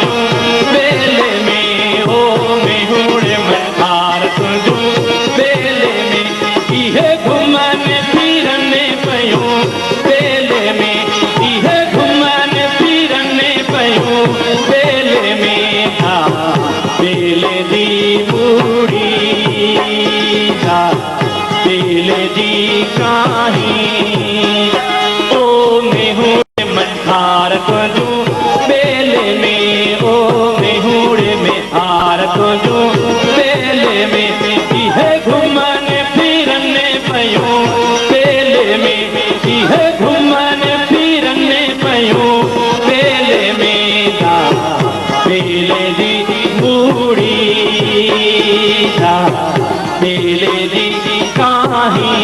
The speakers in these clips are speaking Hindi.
तुझू बेले में ओ मेहुड़ मल्हार तुझू बेले में इहे घुमन फिरन पयूं बेले में इहे घुमन फिरन पयूं बेले में था बेले दी बूढ़ी था बेले दी काही ओ मेहुड़ मल्हार तुझू बेले में ओ मेहुड़ में हार तुझू बेले में इहे घुमन फिरन पयूं बेले में इहे घुमन फिरन पयूं बेले में दा बेले दी बूढ़ी दा बेले दी काही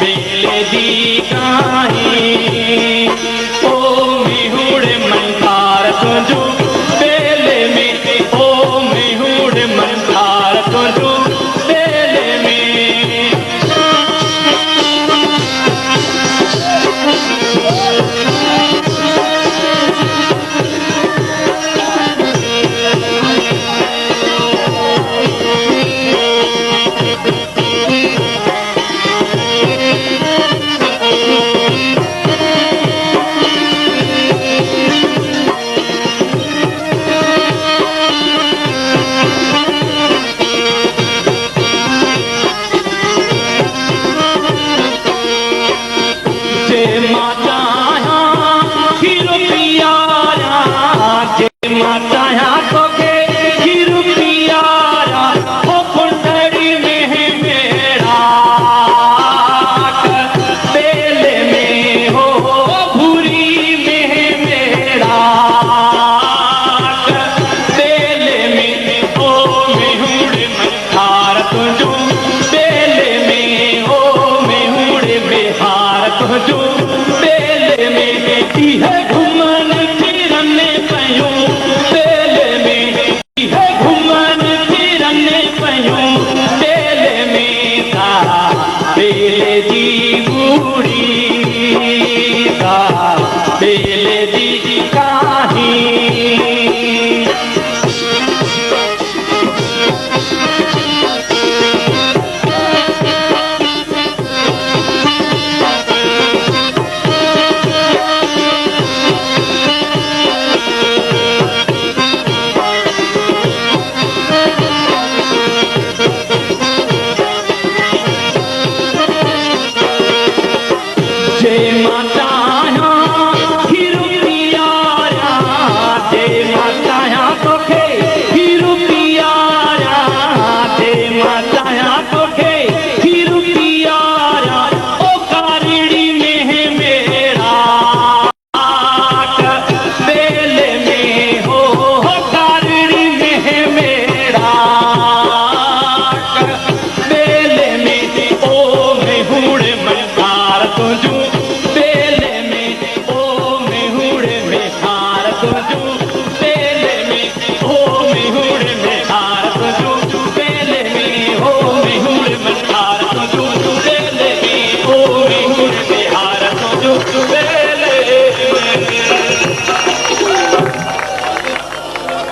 बेले दी काही ओ मेहुड़ मल्हार तुझू बेले में ओ मेहुड़ मल्हार तुझू बेले में बेले दी काही मिहूड़े